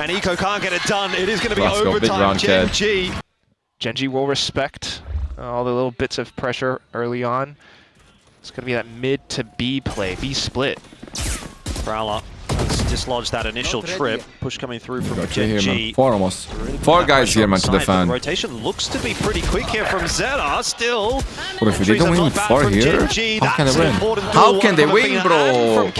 And Eco can't get it done. It is going to be Let's go, big overtime. round, kid. Gen.G. Gen.G will respect all the little bits of pressure early on. It's going to be that mid to B play, B split. Prowler has dislodged that initial trip. Push coming through from Got 3 here, man. Gen.G. 4 almost. 4 guys here, man, to The defend. rotation looks to be pretty quick here from ZETA. Still, But if they don't win with 4 here, how can they win? How can they win, bro?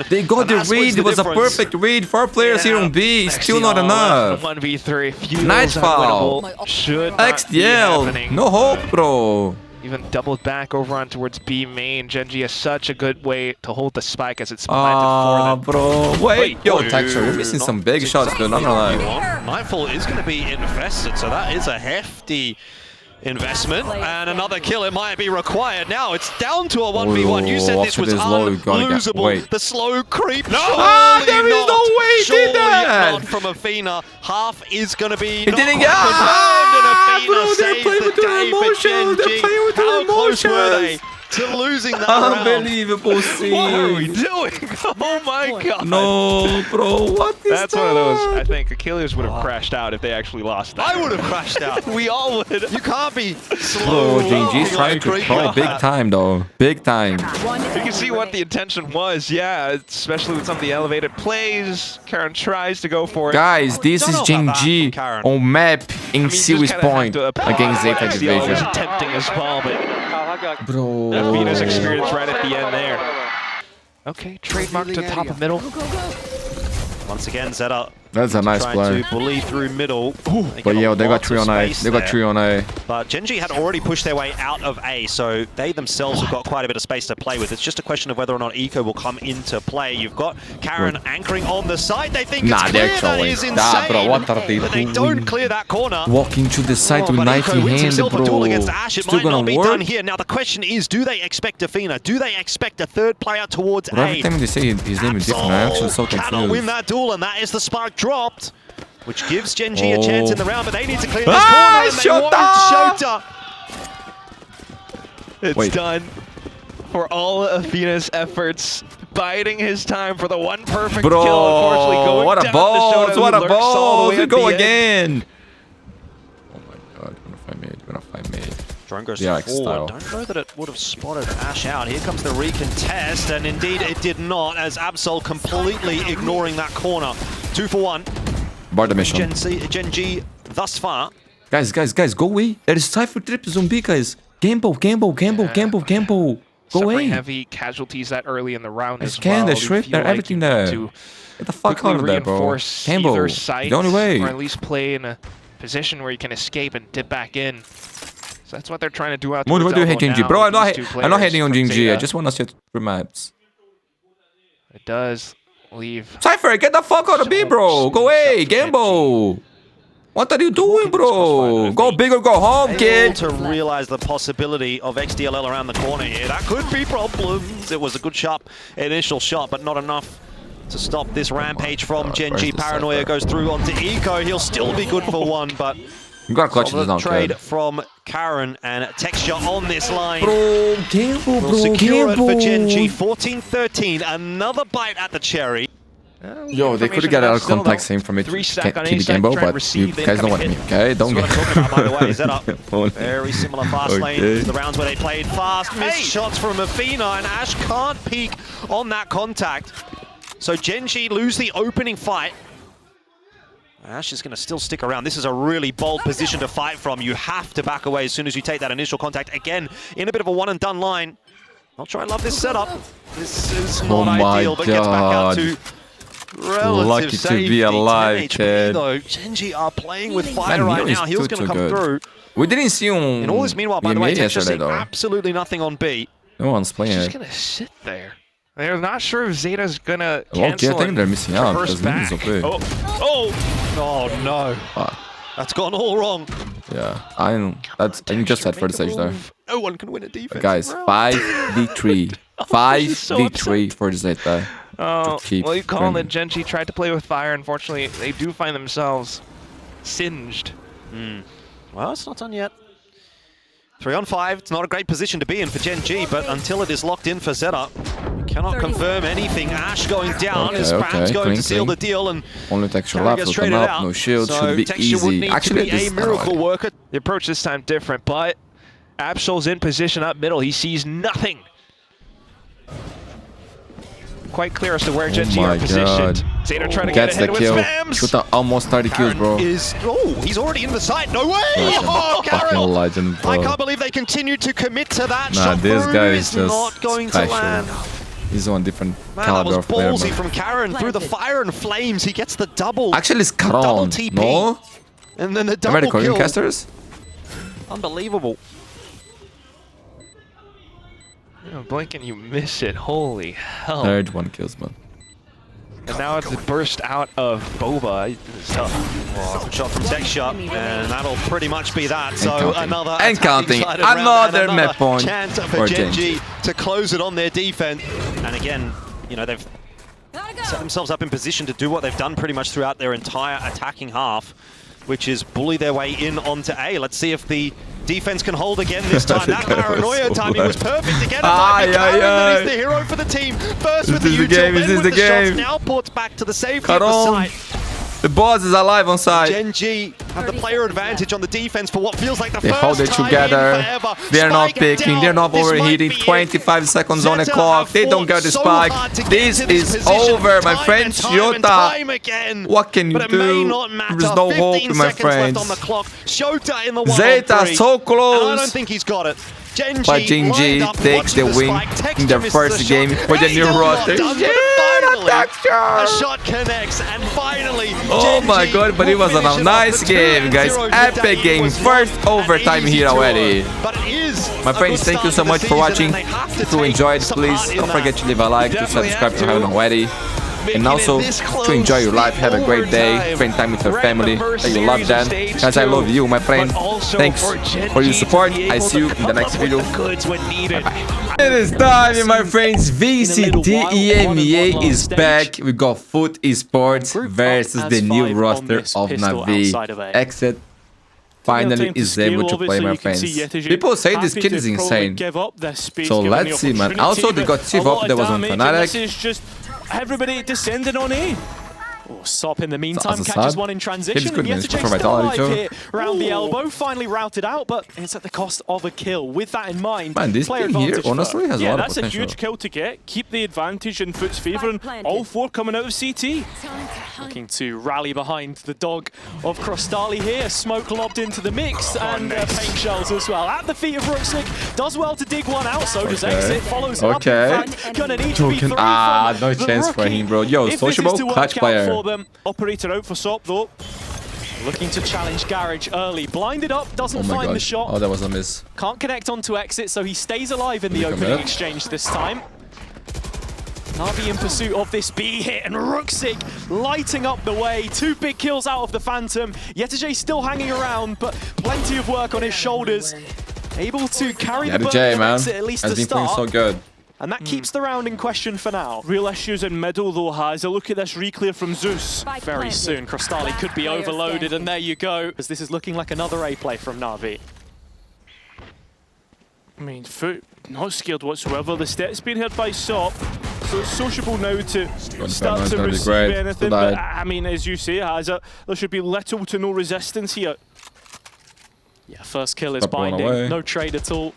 They got the read. It was a perfect read. 4 players here on B. Still not enough. 1v3. Nice foul. Should not be XDL. happening. No hope, bro. Even doubled back over on towards B main. Gen.G has such a good way to hold the spike as it's planted for them. Bro. Wait. Yo, t3xture, you're missing some big shots, dude. Not gonna lie. Nightfall is going to be invested, so that is a hefty investment. And another kill, it might be required. Now it's down to a 1v1. You said this after was this low, you gotta get- unlosable. wait. The slow creep. No! Surely There is not. no way he did Surely that! not from Athena. Half is going to be. He not didn't quite get. confirmed, and Athena Bro, they're saves playing the with their day for emotions. Gen.G. They're playing with their How close were they emotions. to losing that round? Unbelievable scene. What are we doing? Oh my god. No, bro. What is That's that? one of those, I think Achilles would have crashed out if they actually lost that. I would have crashed out. We all would. You can't be slow. Bro, Gen.G's trying to troll big time, though. Big time. You can see what the intention was, yeah, especially with some of the elevated plays. Karen tries to go for it. Guys, this Don't is know about that Gen.G from Karen. on map in You series just kinda have point to apply against what ZETA XDL was division. attempting as well, but Bro. Venus experience right at the end there. Okay, trademark to top of middle. Once again, ZETA That's a nice trying play. to bully through middle. But yeah, they got 3 on A. They got 3 on A. But Gen.G had already pushed their way out of A, so they themselves have got quite a bit of space to play with. It's just a question of whether or not Eco will come into play. You've got Karen anchoring on the side. They think Nah, it's they're clear. That trolling. is insane. Nah, bro, what are they But they doing? don't clear that corner. Walking to the side with but knife Eco in wins hand, himself a duel bro. against Ash. It Still might not gonna be work? done here. Now the question is, do they expect Athena? Do they expect a third player towards But every A? time they say his name is different, I'm actually so Cannot win confused. that duel, and that is the spark dropped, which gives Gen.G a chance in the round, but they need to clear this Ah, corner, and they won't. Shota! It's Wait. done for all Athena's efforts. Biding his time for the one perfect kill. Unfortunately, Bro, going what a down to balls! Shota, What who a lurks all the balls! way We at go the end. again! Oh my god, gonna find mid, gonna find mid. Drone goes Yeah, forward. style. Don't know that it would have spotted Ash out. Here comes the recontest, and indeed it did not, as Absol completely ignoring that corner. 2 for 1. Bar the mission. Gen.G thus far. Guys, go away. There is Cypher trip zombie, guys. Gamble. Go Suffering away. heavy casualties that early in the round as Scan, well. the shrift, Feel they're like everything you there. need to Get the fuck quickly out of there, bro. reinforce Campbell, either site, the only way. or at least play in a position where you can escape and dip back in. So that's what they're trying to do out Mundi, towards what do you hate elbow Gen.G? now Bro, with I'm not, these two I'm not players hating on from Gen.G. I ZETA. just want to see it through maps. It does leave. Cypher, get the fuck out of B, bro. Go away. Gamble. What are you doing, bro? Go big or go home, Able kid. to realize the possibility of XDLL around the corner here. That could be problems. It was a good shot, initial shot, but not enough to stop this rampage from God, Gen.G. where's the Paranoia Cypher? goes through onto Eco. He'll still be good for 1, but You gotta clutch this solid down, trade kid. from Karen and t3xture on this line. Bro, gamble, Will bro, secure it for gamble. Gen.G. 14-13. Another bite at the cherry. Yo, they could get out of contact same from it. Can't keep the game bow, but you guys know what I mean, okay? Don't get. By the way, ZETA. Very similar fast lane to the rounds where they played fast. Missed shots from Athena, and Ash can't peek on that contact. So Gen.G lose the opening fight. Ash is going to still stick around. This is a really bold position to fight from. You have to back away as soon as you take that initial contact. Again, in a bit of a one-and-done line. I'll try and love this setup. This is not ideal, but gets back out to relative lucky to safety. be alive, 10 HP, kid. though. Gen.G are playing with fire right now. He's going to come through. We didn't see him. In all this meanwhile, by the way, Texture yesterday, seeing absolutely nothing on B. No one's playing He's it. just gonna sit there. They're not sure if Zeta's gonna Well, I cancel think they're missing out traverse because Mundi's back. OP. Oh no. That's gone all wrong. Yeah, I think just had first stage there. No one can win a defense. Guys, 5v3. 5v3 for ZETA. Oh, keep well, you call going. it Gen.G tried to play with fire. Unfortunately, they do find themselves singed. Well, it's not done yet. 3 on 5. It's not a great position to be in for Gen.G, but until it is locked in for ZETA, we cannot confirm anything. Ash going down is perhaps going to seal the deal, and only texture Carry left, gets look traded them up, out. no shield, So should be Texture would easy. need Actually, to be a miracle worker. The approach this time different, but Absol's in position up middle. He sees nothing. Quite clear as to where Gen.G are positioned. Zeta trying to get Gets ahead the with kill. spams. Shoot almost 30 kills, bro. He's already in the site. No way! Fucking Carol! legend, bro. I can't believe they continue to commit to that. Nah, Shot this through guy is just not going special. to land. He's on different Man, that caliber was of player, ballsy man. from Karen through the fire and flames. He gets the double. Actually, it's double Caron, TP. no? And then the Am I double recording, kill. casters? Unbelievable. Blink and you miss it. Holy hell. Third one kills, man. And now it's a burst out of Boba. Oh, shot from Texture, and that'll pretty much be that. So another And counting. Another map point chance for for Gen.G to close it on their defense. And again, you know, they've set themselves up in position to do what they've done pretty much throughout their entire attacking half, which is bully their way in onto A. Let's see if the defense can hold again this time. That paranoia timing was perfect again. That is the hero for the team. First with the util, then with the shots. Now ports back to the safety of the site. The boss is alive on side. Gen.G have the player advantage on the defense for what feels like the They first hold it time together. in forever. They're not Spike picking. down. They're not This might overheating. be it. 25 seconds on the ZETA clock. have They don't fought get the so spike. hard to get This into is position over, my time friend. and time and time again. What can you But it may do? not matter. There's no hope, 15 my seconds friends. left on the clock. Shota in the 1-on-3. ZETA so close. And I don't think he's got it. Gen.G But Gen.G takes the win in their first game for the new roster. A shot connects, and finally, oh my Gen.G god, but it was will a finish it nice off. game, guys. 2-0 Epic today game. was First not overtime an easy here draw, already. But it is My friends, a good thank you start so to much the for season, watching. and they have to If you take enjoyed, some please heart in don't forget that. to leave a like, to Definitely subscribe have if you haven't to. already. And also to enjoy your life, have a great day, spend time with your family that you love them. Guys, I love you, my friend. Thanks for your support. I see you in the next video. Bye-bye. It is time, my friends. VCT EMEA is back. We got Foot Esports versus the new roster of Navi. Exit finally is able to play, my friends. People say this kid is insane. So let's see, man. Also, they got Chief up. There was on Fnatic. Everybody descending on A. Oh, Sop in the meantime As a catches sub, one in transition. Hib's good, man. And He's good Yetijay for still vitality, alive too. here around the elbow. Finally routed out, but it's at the cost of a kill. With that in mind, Man, this player team here advantage honestly has a lot of that's potential. a huge kill to get. Keep the advantage in Foot's favour, and all four coming out of CT. Looking to rally behind the dog of Crostali here. Smoke lobbed into the mix, and paint shells as well. At the feet of Rookslick, does well to dig one out, so does Exit. Follows it up, in fact. Gonna need to be three from no the chance for rookie. him, bro. Yo, If sociable, this is to work clutch out player. for them, operator out for Sop though. Looking to challenge Garage early. Blinded up, doesn't find the shot. Oh, that was a miss. Can't connect onto Exit, so he stays alive in the opening exchange this time. Navi in pursuit of this B hit, and Rooksig lighting up the way. 2 big kills out of the Phantom. Yetijay still hanging around, but plenty of work on his shoulders. Able to carry the burden of Exit at least to has been playing start. so good. And that keeps the round in question for now. Real issues in middle though, has a look at this reclear from Zeus. Very soon, Crostali could be overloaded, and there you go. As this is looking like another A play from Navi. I mean, Foot not scared whatsoever. The step's been hit by Sop. So it's sociable now to start nice, to that is receive great. anything. Well But done. I mean, as you say, Hazard, there should be little to no resistance here. Yeah, first kill is Stop going binding, away. no trade at all.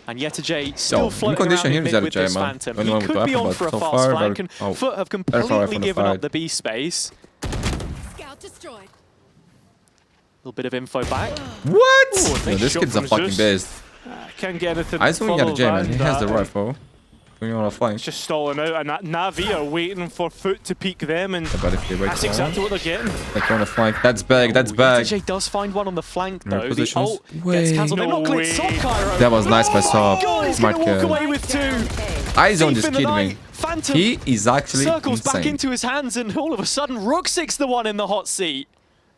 And ZETA still Yo, floating condition around here in is mid with ZETA, this man. Phantom. Don't He know what could to be happen, on but for a so fast far, flank, very- and Foot have very far away completely from the given fight. up the B space. Scout destroyed. Little bit of info back. What? Ooh, Yo, nice this shot kid's a from fucking Zeus. beast. Can't get anything. I just want to get a J, man. He has the that. rifle. When you want to flank. It's just stalling out, and that Navi are waiting for Foot to peek them, and But if they wait that's for exactly what they're getting. they're trying to flank. That's big. That's big. ZETA does find one on the flank Right though. The positions. ult gets Way. cancelled. They've not No cleared way. Sob Cairo. That was nice by Sob. God, he's Smart going to walk kill. away with two. I zone Deep just in the kidding me. night, Phantom He is actually circles back insane. into his hands, and all of a sudden, Rooksik's the one in the hot seat.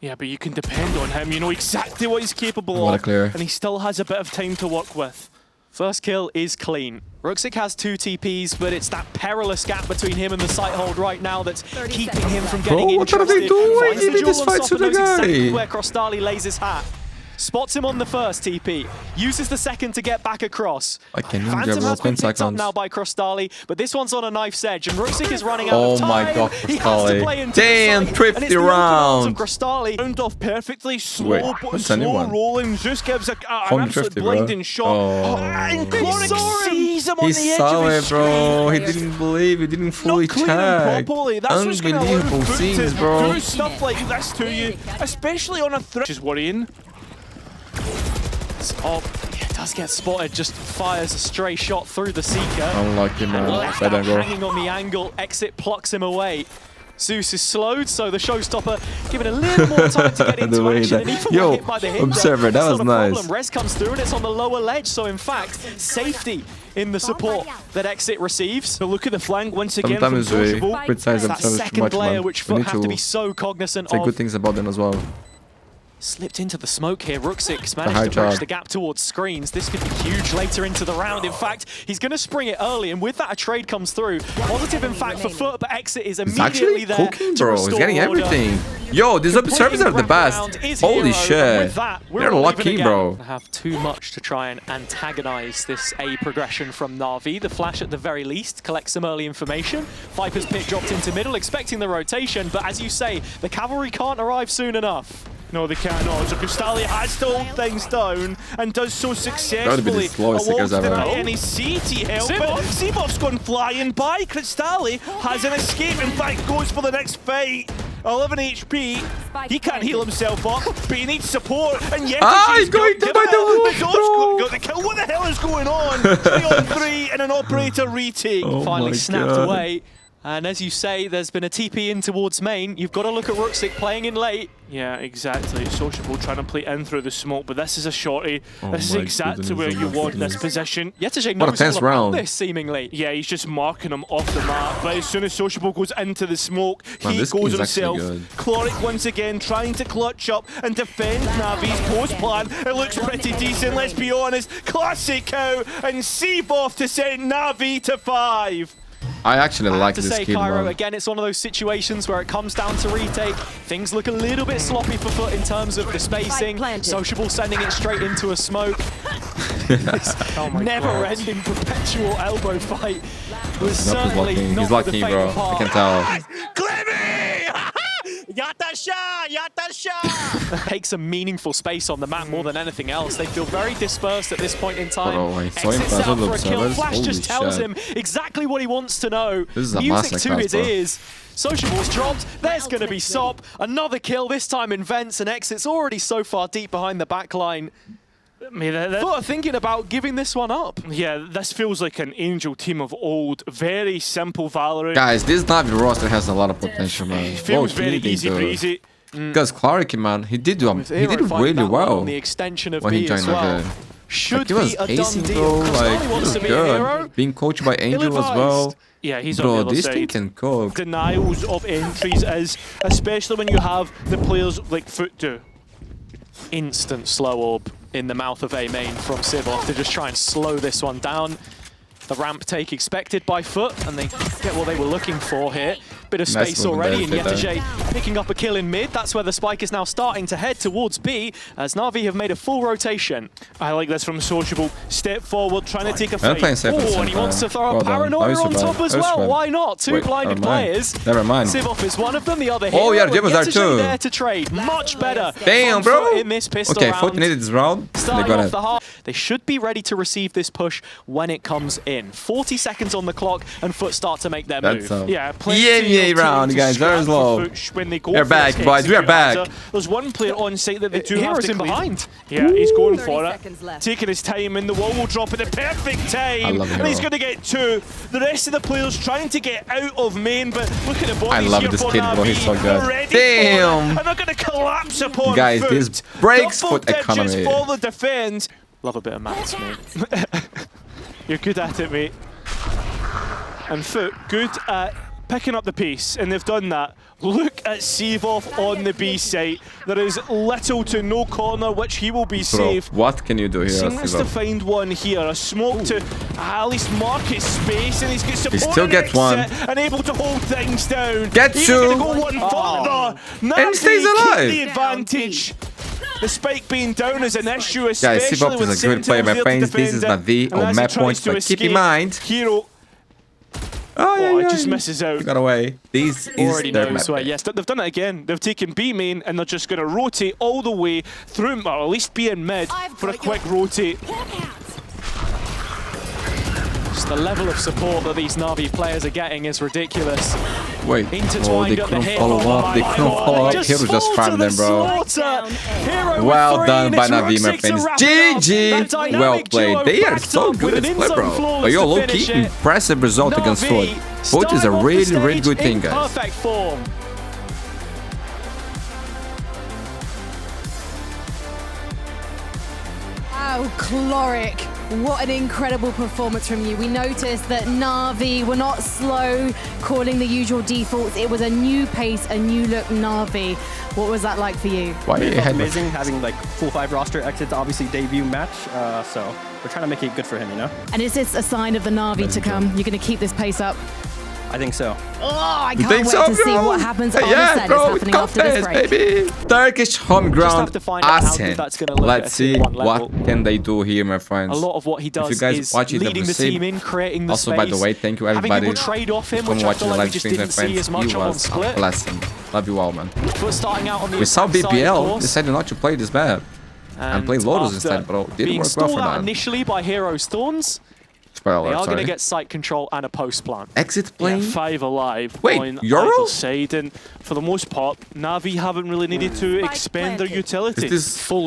Yeah, but you can depend on him. You know exactly what he's capable What a of, clear. and he still has a bit of time to work with. First kill is clean. Rooksik has 2 TPs, but it's that perilous gap between him and the sight hold right now that's keeping him from getting Bro, what are they interested. doing? Finds He the did duel this on fight top to and the knows exactly guy. where Crostali lays his hat. Spots him on the first TP, uses the second to get back across. Like a ninja, Phantom bro, has been 10 picked up seconds. now by Crostali, but this one's on a knife's edge, and Rooksik is running out Oh of time. my God, He has to Crostali. play into Damn, the site, thrifty and it's the open arms of round. Crostali. Round off perfectly, slow, Wait, but what's the new slow one? rolling. Zeus gives an Only absolute 50, bro. blinding shot. Oh. And He Cloric saw him. sees him on He the edge saw of it, his bro. He screen. didn't believe. He didn't fully Not clearing check. properly. That's what's going to allow Unbelievable Foot scenes, to bro. do stuff like this to you, especially on a threat. Which is worrying. Oh, yeah, does get spotted, just fires a stray shot through the Seeker. Unlucky, man. Left Bad out angle. hanging on the angle, Exit plucks him away. Zeus is slowed, so the showstopper given a little more time to get The into way action, that- and even Yo, when hit by the Hinder, Observer, that that's was not a nice. problem. Res comes through and it's on the lower ledge, so in fact, safety in the support that Exit receives. So look at the flank once again Sometimes from we Sociable. criticize That themselves too second much, player man. which We Foot need have to be to so cognizant say of. good things about them as well. Slipped into the smoke here. Rooksik's high managed to bridge job. the gap towards screens. This could be huge later into the round. In fact, he's going to spring it early, and with that, a trade comes through. Positive, in fact, for Foot, but Exit is He's immediately actually there cooking, to bro. He's restore getting order. everything. Yo, these observers are the best. Holy shit. They're lucky, bro. Have too much to try and antagonize this A progression from Na'Vi. The flash at the very least collects some early information. Viper's pit dropped into middle, expecting the rotation, but as you say, the cavalry can't arrive soon enough. No, they cannot. So Crostali has to hold things down and does so That would be the successfully. slowest Seekers ever. Deny any CT help. Zevov's gone flying by. Crostali has an escape. In fact, goes for the next fight. 11 HP. He can't heal himself up, but he needs support. And yes, He's going to buy the roof, bro. got the kill. What the hell is going on? 3-on-3 and an operator retake. Oh Finally my snapped God. away. And as you say, there's been a TP in towards main. You've got to look at Rooksik playing in late. Yeah, exactly. Sociable trying to play in through the smoke, but this is a shorty. Oh This is my exactly goodness, where oh you my want this goodness. position. ZETA What a knows tense all about round. this, seemingly. Yeah, he's just marking him off the map. But as soon as Sociable goes into the smoke, Man, he this goes kid's actually himself. good. Cloric once again trying to clutch up and defend Navi's post plan. It looks pretty decent, let's be honest. Classic cow and Seavoff to send Navi to 5. I actually like To this say, kid, Cairo, man. again, it's one of those situations where it comes down to retake. Things look a little bit sloppy for Foot in terms of the spacing. planted. Sociable sending it straight into a smoke. Oh my Never-ending perpetual elbow fight was He's not certainly lucky. not He's for lucky, the faint bro. of I heart. can tell. Takes some meaningful space on the map more than anything else. They feel very dispersed at this point in time. Bro, I saw him Exits pass out on the for a kill. observers. Flash Holy just tells shit. him exactly what he wants to know. This is a Music to massacre, his bro. ears. Sociable's dropped. There's going to be Sop. Another kill, this time in Vents, and Exit's already so far deep behind the back line. I mean, Foot are thinking about giving this one up. yeah, this feels like an Angel team of old. Very simple Valorant. Guys, this Na'Vi roster has a lot of potential, man. Feels Low-key, very they easy do. breezy. Because Clarky, man, he did With Hero really finding that one well on the extension of when B he joined as well. Na'Vi. Should Like, he was be a done acing, deal. bro. Crostali Like, he wants was to be a hero. good. Being coached by Angel as well. Yeah, he's on Bro, the other this side. thing can cook. Denials of entries is, especially when you have the players like Foot do. Instant slow orb in the mouth of A main from Seavoff to just try and slow this one down. The ramp take expected by Foot, and they get what they were looking for here. Bit of Nice space movement already, and there, ZETA picking up a kill in mid. That's where the spike is now starting to head towards B, as Na'Vi have made a full rotation. I like this from Sociable. Step forward, trying to take a They're fight. playing safe. Oh, and he wants to throw a paranoia on top as well. Why not? Two blinded players. Never mind. Sivov is one of them, the other hero. Oh, yeah, Jim was there too. There to trade. Much better. Damn, bro. In this pistol Okay, round. 40 needed this round. They got it. They should be ready to receive this push when it comes in. 40 seconds on the clock, and Foot start to make their move. Yeah, EMEA round, guys. Very slow. We're back, boys. We are back. There's one player on site that they do have Hero's to in clear. behind. Yeah, he's going 30 for it. seconds left. Taking his time, and the wall will drop at the perfect time. I love and he's Hero. going to get two. The rest of the players trying to get out of main, but look at the bodies I love here this for kid, bro. Na'Vi. He's so They're good. ready Damn. for it, and they're going to collapse upon Guys, Foot. this breaks Double Foot digits economy. for the defense. Love a bit of maths, mate. You're good at it, mate. And Foot, good at picking up the pace, and they've done that. Look at Sivov on the B site. There is little to no corner, which he will be Bro, safe. what can you do here? Seems to Sivov? find one here, a smoke to at least mark his space, and he's got support still and gets one. exit and able to hold things down. Gets he's two. gonna go one further. And stays Na'Vi alive. keep the advantage. The spike being down is an issue, Guys, especially Sivov with is a good player, my Sentinels there to friends. This is defend not the it. And or as he map tries points, to but keep in escape, mind. Hero, Oh, it just misses out. He got away. This is Already their knows map. where. Yes, they've done it again. They've taken B main and they're just going to rotate all the way through, or at least B in mid for a quick rotate. Just the level of support that these Na'Vi players are getting is ridiculous. Wait, oh, they Intertwined at the couldn't hip. follow up. They couldn't follow up. Hero just farmed them, bro. Well done by Na'Vi, my friends. GG! Well played. They are so good at play, bro. Oh, yo, low-key, impressive result against Foot. Foot is a really, really good thing, guys. Perfect form. Wow, Chloric. What an incredible performance from you. We noticed that Na'Vi were not slow calling the usual defaults. It was a new pace, a new look Na'Vi. What was that like for you? Why It you felt had amazing having like full 5 roster exits, obviously debut match, so we're trying to make it good for him, you know? And is this a sign of the Na'Vi to come? You're going to keep this pace up? I think so. Oh, I You can't think wait so, to see bro? what happens on the Yeah, set. bro, It's happening after this break. baby. Turkish home ground to find out how good Asen. that's gonna look Let's at see Tier 1 what level. can they do here, my friends. A lot of what he does you guys is watch it, leading the receive- team in, creating the Also, space. by the way, thank you Having everybody. people trade off him, Come which I watch feel the like we live just streams, my didn't see friends. as much It on was a Split. blessing. Love you all, man. Foot starting out on the We saw attack side, of BPL course. decided not to play this map and play Lotus after instead, bro. Didn't being work well stalled for out that. initially by Hero's Thorns, Spoiler, they are going sorry. to get site control and a post plant. Exit Yeah, plane? 5 alive Wait, on Euro? either side, and for the most part, Na'Vi haven't really needed to expend their utility. Is this Full